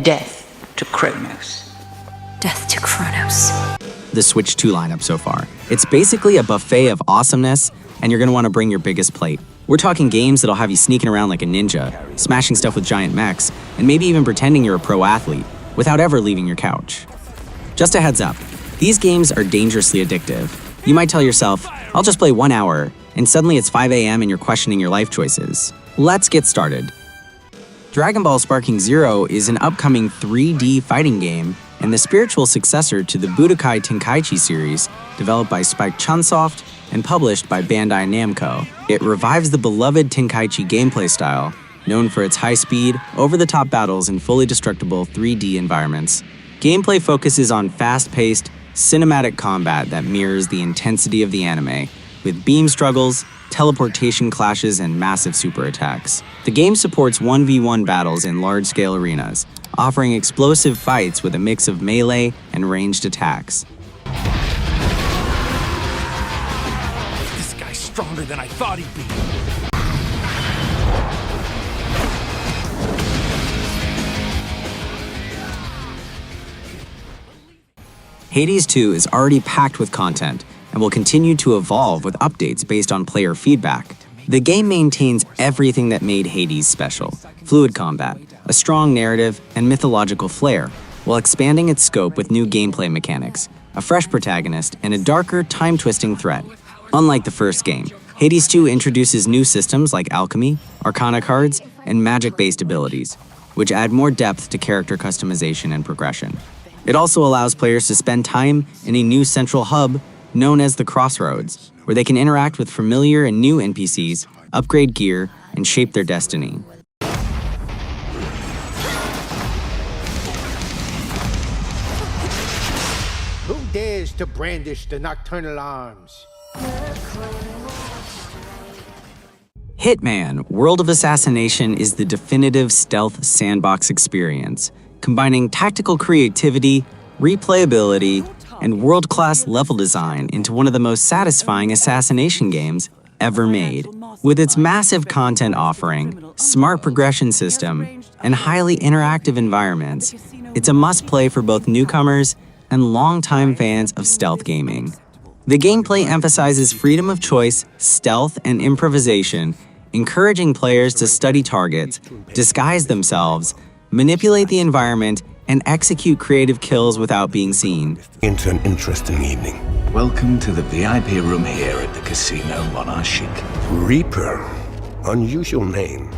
Death to Kronos. Death to Kronos. The Switch 2 lineup so far. It's basically a buffet of awesomeness, and you're gonna want to bring your biggest plate. We're talking games that'll have you sneaking around like a ninja, smashing stuff with giant mechs, and maybe even pretending you're a pro athlete without ever leaving your couch. Just a heads up, these games are dangerously addictive. You might tell yourself, I'll just play 1 hour, and suddenly it's 5 a.m. and you're questioning your life choices. Let's get started. Dragon Ball Sparking Zero is an upcoming 3D fighting game and the spiritual successor to the Budokai Tenkaichi series, developed by Spike Chunsoft and published by Bandai Namco. It revives the beloved Tenkaichi gameplay style, known for its high-speed, over-the-top battles in fully destructible 3D environments. Gameplay focuses on fast-paced, cinematic combat that mirrors the intensity of the anime, with beam struggles, teleportation clashes, and massive super attacks. The game supports 1v1 battles in large-scale arenas, offering explosive fights with a mix of melee and ranged attacks. This guy's stronger than I thought he'd be. Hades 2 is already packed with content and will continue to evolve with updates based on player feedback. The game maintains everything that made Hades special: fluid combat, a strong narrative, and mythological flair, while expanding its scope with new gameplay mechanics, a fresh protagonist, and a darker, time-twisting threat. Unlike the first game, Hades 2 introduces new systems like alchemy, arcana cards, and magic-based abilities, which add more depth to character customization and progression. It also allows players to spend time in a new central hub known as the Crossroads, where they can interact with familiar and new NPCs, upgrade gear, and shape their destiny. Who dares to brandish the nocturnal arms? Hitman: World of Assassination is the definitive stealth sandbox experience, combining tactical creativity, replayability, and world-class level design into one of the most satisfying assassination games ever made. With its massive content offering, smart progression system, and highly interactive environments, it's a must-play for both newcomers and longtime fans of stealth gaming. The gameplay emphasizes freedom of choice, stealth, and improvisation, encouraging players to study targets, disguise themselves, manipulate the environment, and execute creative kills without being seen. Into an interesting evening. Welcome to the VIP room here at the Casino Monarchic. Reaper. Unusual name.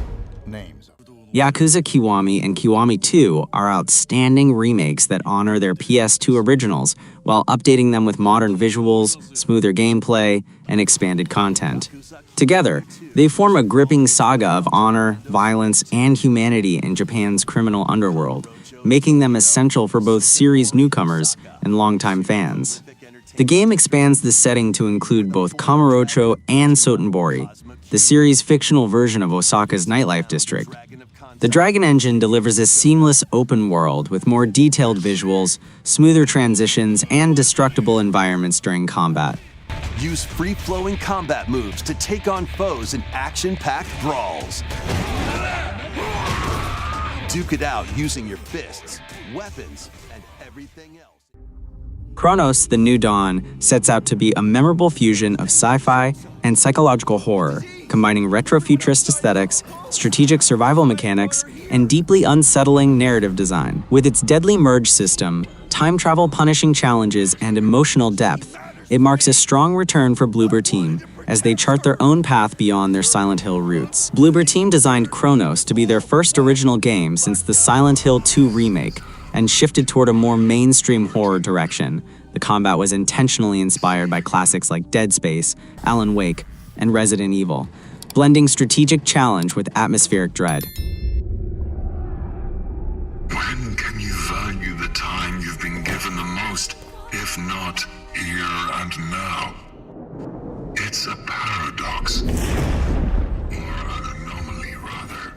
Yakuza Kiwami and Kiwami 2 are outstanding remakes that honor their PS2 originals while updating them with modern visuals, smoother gameplay, and expanded content. Together, they form a gripping saga of honor, violence, and humanity in Japan's criminal underworld, making them essential for both series newcomers and longtime fans. The game expands the setting to include both Kamurocho and Sotenbori, the series' fictional version of Osaka's nightlife district. The Dragon Engine delivers a seamless open world with more detailed visuals, smoother transitions, and destructible environments during combat. Use free-flowing combat moves to take on foes in action-packed brawls. Duke it out using your fists, weapons, and everything else. Kronos: The New Dawn sets out to be a memorable fusion of sci-fi and psychological horror, combining retro-futurist aesthetics, strategic survival mechanics, and deeply unsettling narrative design. With its deadly merge system, time travel punishing challenges, and emotional depth, it marks a strong return for Bloober Team as they chart their own path beyond their Silent Hill roots. Bloober Team designed Kronos to be their first original game since the Silent Hill 2 remake, and shifted toward a more mainstream horror direction. The combat was intentionally inspired by classics like Dead Space, Alan Wake, and Resident Evil, blending strategic challenge with atmospheric dread. When can you value the time you've been given the most, if not here and now? It's a paradox. Or an anomaly, rather.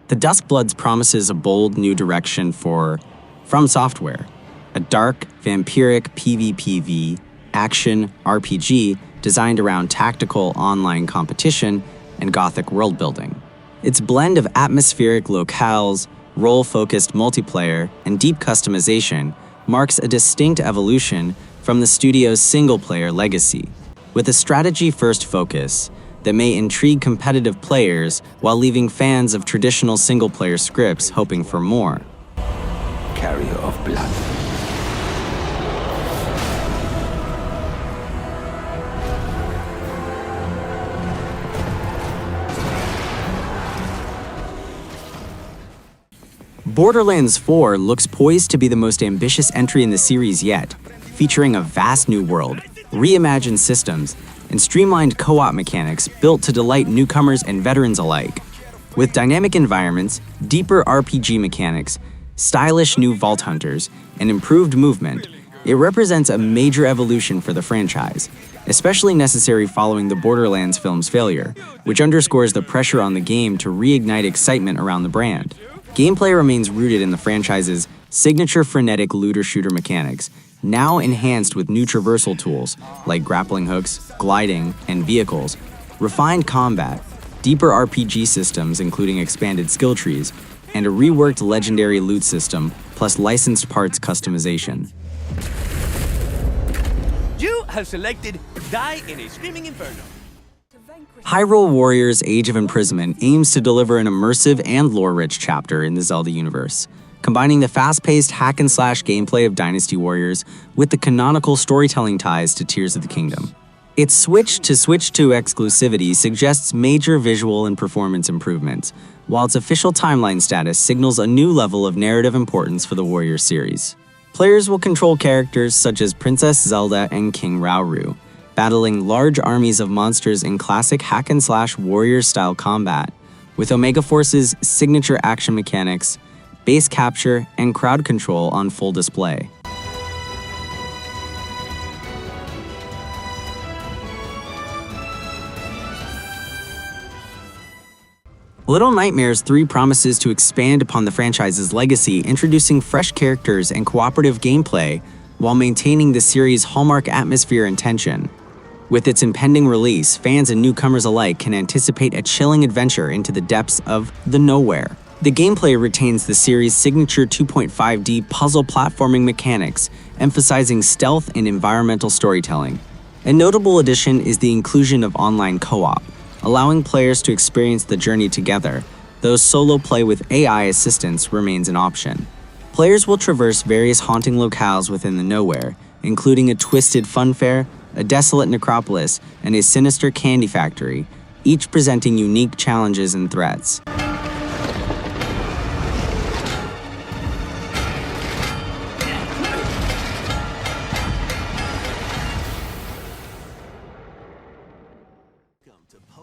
The Duskbloods promises a bold new direction for From Software, a dark, vampiric PvPv action RPG designed around tactical online competition and gothic world building. Its blend of atmospheric locales, role-focused multiplayer, and deep customization marks a distinct evolution from the studio's single-player legacy. With a strategy-first focus that may intrigue competitive players while leaving fans of traditional single-player scripts hoping for more. Carrier of blood. Borderlands 4 looks poised to be the most ambitious entry in the series yet, featuring a vast new world, reimagined systems, and streamlined co-op mechanics built to delight newcomers and veterans alike. With dynamic environments, deeper RPG mechanics, stylish new Vault Hunters, and improved movement, it represents a major evolution for the franchise, especially necessary following the Borderlands film's failure, which underscores the pressure on the game to reignite excitement around the brand. Gameplay remains rooted in the franchise's signature frenetic looter-shooter mechanics, now enhanced with new traversal tools like grappling hooks, gliding, and vehicles, refined combat, deeper RPG systems including expanded skill trees, and a reworked legendary loot system, plus licensed parts customization. You have selected Die in a Screaming Inferno. Hyrule Warriors Age of Imprisonment aims to deliver an immersive and lore-rich chapter in the Zelda universe, combining the fast-paced hack-and-slash gameplay of Dynasty Warriors with the canonical storytelling ties to Tears of the Kingdom. Its Switch to Switch 2 exclusivity suggests major visual and performance improvements, while its official timeline status signals a new level of narrative importance for the Warriors series. Players will control characters such as Princess Zelda and King Rauru, battling large armies of monsters in classic hack-and-slash warrior-style combat, with Omega Force's signature action mechanics, base capture, and crowd control on full display. Little Nightmares 3 promises to expand upon the franchise's legacy, introducing fresh characters and cooperative gameplay while maintaining the series' hallmark atmosphere and tension. With its impending release, fans and newcomers alike can anticipate a chilling adventure into the depths of the nowhere. The gameplay retains the series' signature 2.5D puzzle platforming mechanics, emphasizing stealth and environmental storytelling. A notable addition is the inclusion of online co-op, allowing players to experience the journey together, though solo play with AI assistance remains an option. Players will traverse various haunting locales within the nowhere, including a twisted funfair, a desolate necropolis, and a sinister candy factory, each presenting unique challenges and threats.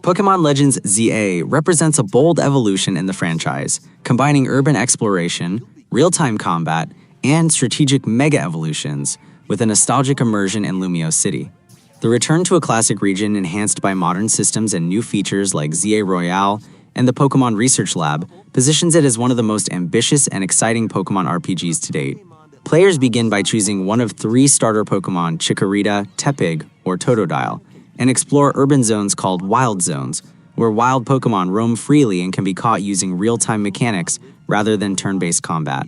Pokémon Legends ZA represents a bold evolution in the franchise, combining urban exploration, real-time combat, and strategic mega-evolutions with a nostalgic immersion in Lumiose City. The return to a classic region enhanced by modern systems and new features like ZA Royale and the Pokémon Research Lab positions it as one of the most ambitious and exciting Pokémon RPGs to date. Players begin by choosing one of 3 starter Pokémon, Chikorita, Tepig, or Totodile, and explore urban zones called Wild Zones, where wild Pokémon roam freely and can be caught using real-time mechanics rather than turn-based combat.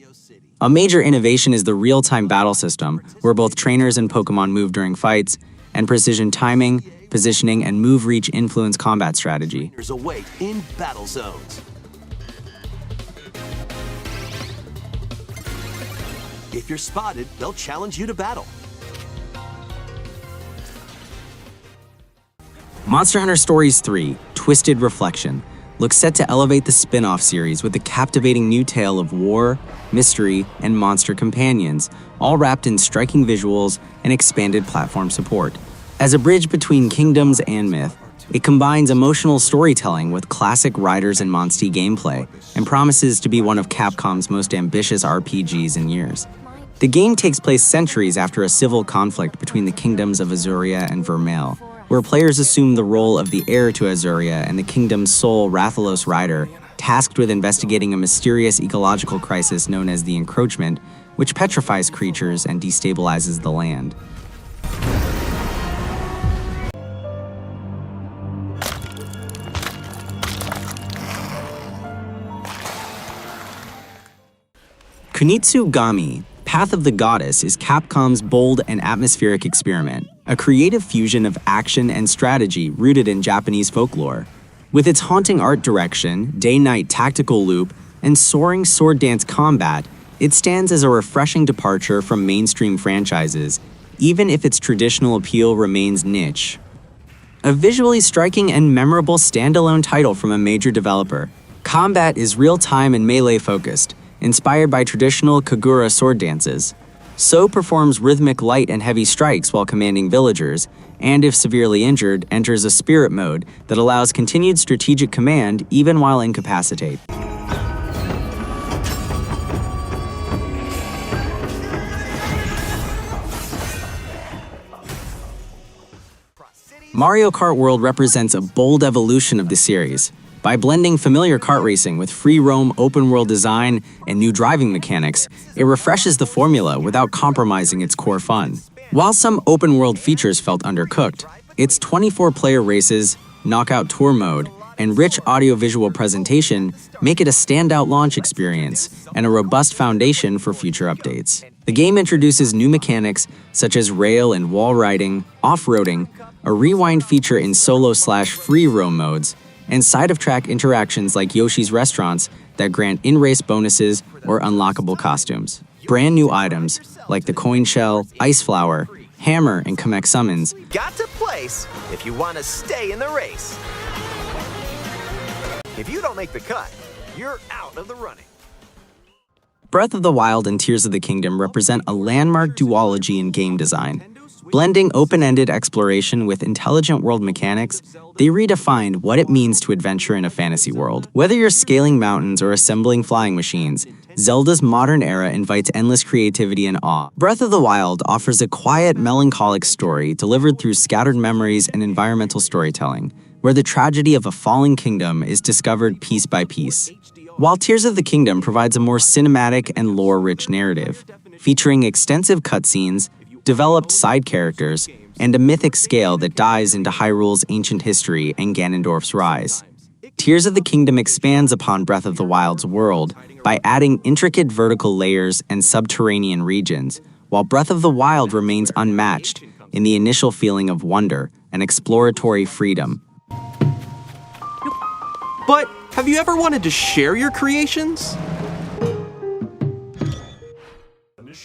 A major innovation is the real-time battle system, where both trainers and Pokémon move during fights, and precision timing, positioning, and move reach influence combat strategy. Away in battle zones. If you're spotted, they'll challenge you to battle. Monster Hunter Stories 3: Twisted Reflection looks set to elevate the spin-off series with a captivating new tale of war, mystery, and monster companions, all wrapped in striking visuals and expanded platform support. As a bridge between kingdoms and myth, it combines emotional storytelling with classic Riders and Monstie gameplay and promises to be one of Capcom's most ambitious RPGs in years. The game takes place centuries after a civil conflict between the kingdoms of Azuria and Vermeil, where players assume the role of the heir to Azuria and the kingdom's sole Rathalos rider, tasked with investigating a mysterious ecological crisis known as the Encroachment, which petrifies creatures and destabilizes the land. Kunitsugami, Path of the Goddess, is Capcom's bold and atmospheric experiment, a creative fusion of action and strategy rooted in Japanese folklore. With its haunting art direction, day-night tactical loop, and soaring sword dance combat, it stands as a refreshing departure from mainstream franchises, even if its traditional appeal remains niche. A visually striking and memorable standalone title from a major developer, combat is real-time and melee-focused, inspired by traditional Kagura sword dances. So performs rhythmic light and heavy strikes while commanding villagers, and if severely injured, enters a spirit mode that allows continued strategic command even while incapacitated. Mario Kart World represents a bold evolution of the series. By blending familiar kart racing with free-roam open-world design and new driving mechanics, it refreshes the formula without compromising its core fun. While some open-world features felt undercooked, its 24-player races, knockout tour mode, and rich audio-visual presentation make it a standout launch experience and a robust foundation for future updates. The game introduces new mechanics such as rail and wall riding, off-roading, a rewind feature in solo/free roam modes, and side-of-track interactions like Yoshi's Restaurants that grant in-race bonuses or unlockable costumes. Brand new items like the coin shell, ice flower, hammer, and Kamek summons Got to place if you want to stay in the race. If you don't make the cut, you're out of the running. Breath of the Wild and Tears of the Kingdom represent a landmark duology in game design. Blending open-ended exploration with intelligent world mechanics, they redefined what it means to adventure in a fantasy world. Whether you're scaling mountains or assembling flying machines, Zelda's modern era invites endless creativity and awe. Breath of the Wild offers a quiet, melancholic story delivered through scattered memories and environmental storytelling, where the tragedy of a fallen kingdom is discovered piece by piece. While Tears of the Kingdom provides a more cinematic and lore-rich narrative, featuring extensive cutscenes, developed side characters, and a mythic scale that dives into Hyrule's ancient history and Ganondorf's rise. Tears of the Kingdom expands upon Breath of the Wild's world by adding intricate vertical layers and subterranean regions, while Breath of the Wild remains unmatched in the initial feeling of wonder and exploratory freedom. But have you ever wanted to share your creations?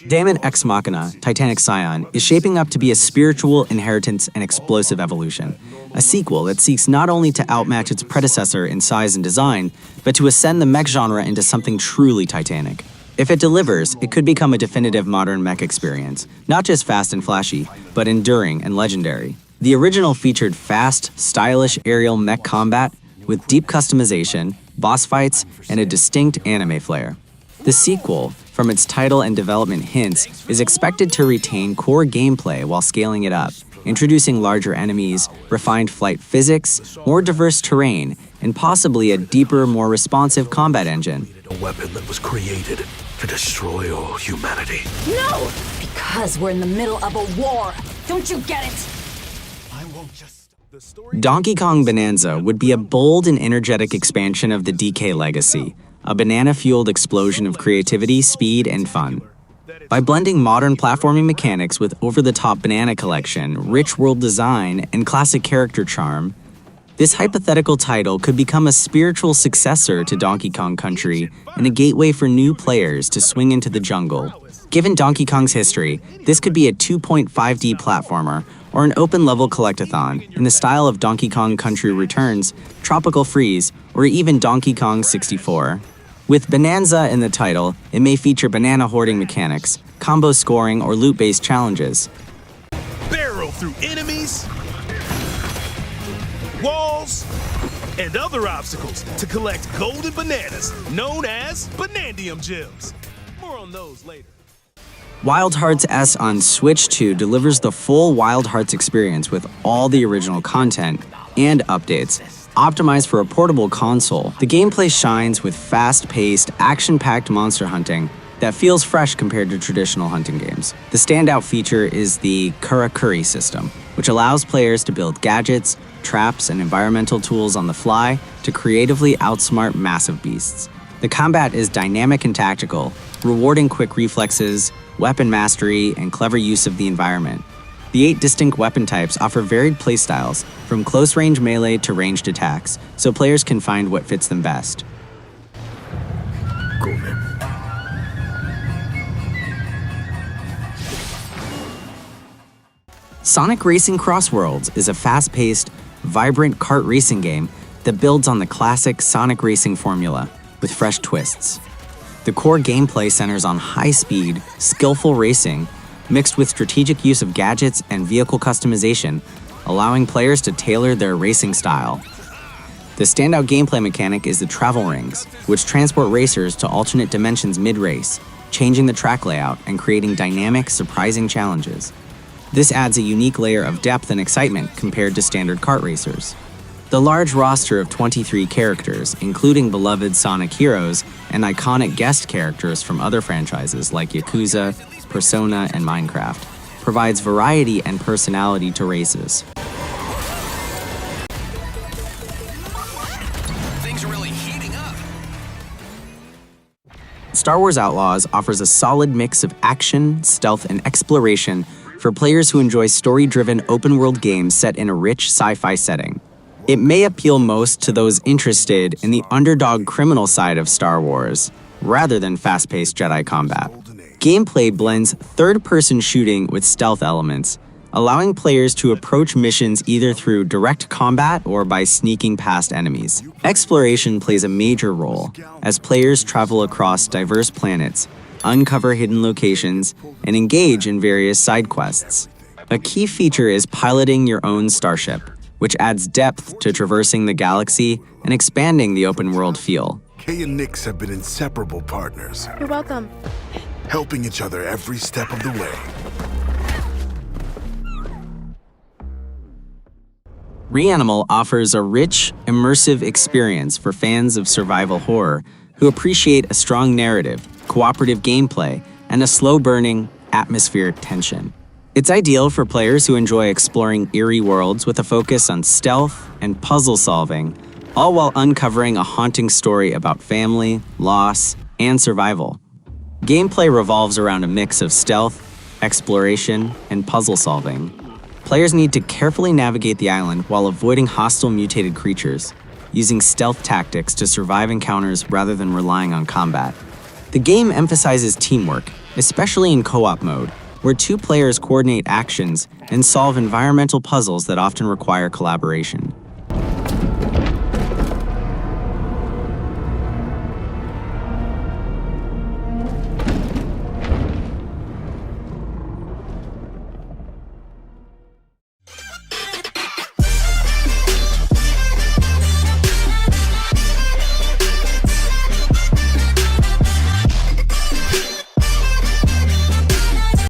Daemon X Machina, Titanic Scion, is shaping up to be a spiritual inheritance and explosive evolution, a sequel that seeks not only to outmatch its predecessor in size and design, but to ascend the mech genre into something truly titanic. If it delivers, it could become a definitive modern mech experience, not just fast and flashy, but enduring and legendary. The original featured fast, stylish aerial mech combat with deep customization, boss fights, and a distinct anime flair. The sequel, from its title and development hints, is expected to retain core gameplay while scaling it up, introducing larger enemies, refined flight physics, more diverse terrain, and possibly a deeper, more responsive combat engine. A weapon that was created to destroy all humanity. No! Because we're in the middle of a war. Don't you get it? Donkey Kong Bonanza would be a bold and energetic expansion of the DK legacy, a banana-fueled explosion of creativity, speed, and fun. By blending modern platforming mechanics with over-the-top banana collection, rich world design, and classic character charm, this hypothetical title could become a spiritual successor to Donkey Kong Country and a gateway for new players to swing into the jungle. Given Donkey Kong's history, this could be a 2.5D platformer or an open-level collectathon in the style of Donkey Kong Country Returns, Tropical Freeze, or even Donkey Kong 64. With Bonanza in the title, it may feature banana hoarding mechanics, combo scoring, or loot-based challenges. Barrel through enemies, walls, and other obstacles to collect golden bananas, known as Banandium Gems. More on those later. Wild Hearts S on Switch 2 delivers the full Wild Hearts experience with all the original content and updates. Optimized for a portable console, the gameplay shines with fast-paced, action-packed monster hunting that feels fresh compared to traditional hunting games. The standout feature is the Karakuri system, which allows players to build gadgets, traps, and environmental tools on the fly to creatively outsmart massive beasts. The combat is dynamic and tactical, rewarding quick reflexes, weapon mastery, and clever use of the environment. The 8 distinct weapon types offer varied playstyles, from close-range melee to ranged attacks, so players can find what fits them best. Go, man. Sonic Racing Cross Worlds is a fast-paced, vibrant kart racing game that builds on the classic Sonic Racing formula with fresh twists. The core gameplay centers on high-speed, skillful racing mixed with strategic use of gadgets and vehicle customization, allowing players to tailor their racing style. The standout gameplay mechanic is the travel rings, which transport racers to alternate dimensions mid-race, changing the track layout and creating dynamic, surprising challenges. This adds a unique layer of depth and excitement compared to standard kart racers. The large roster of 23 characters, including beloved Sonic heroes and iconic guest characters from other franchises like Yakuza, Persona, and Minecraft, provides variety and personality to races. Things are really heating up. Star Wars Outlaws offers a solid mix of action, stealth, and exploration for players who enjoy story-driven open-world games set in a rich sci-fi setting. It may appeal most to those interested in the underdog criminal side of Star Wars, rather than fast-paced Jedi combat. Gameplay blends third-person shooting with stealth elements, allowing players to approach missions either through direct combat or by sneaking past enemies. Exploration plays a major role, as players travel across diverse planets, uncover hidden locations, and engage in various side quests. A key feature is piloting your own starship, which adds depth to traversing the galaxy and expanding the open-world feel. Kay and Nix have been inseparable partners, You're welcome. helping each other every step of the way. Reanimal offers a rich, immersive experience for fans of survival horror who appreciate a strong narrative, cooperative gameplay, and a slow-burning, atmospheric tension. It's ideal for players who enjoy exploring eerie worlds with a focus on stealth and puzzle solving, all while uncovering a haunting story about family, loss, and survival. Gameplay revolves around a mix of stealth, exploration, and puzzle solving. Players need to carefully navigate the island while avoiding hostile mutated creatures, using stealth tactics to survive encounters rather than relying on combat. The game emphasizes teamwork, especially in co-op mode, where 2 players coordinate actions and solve environmental puzzles that often require collaboration.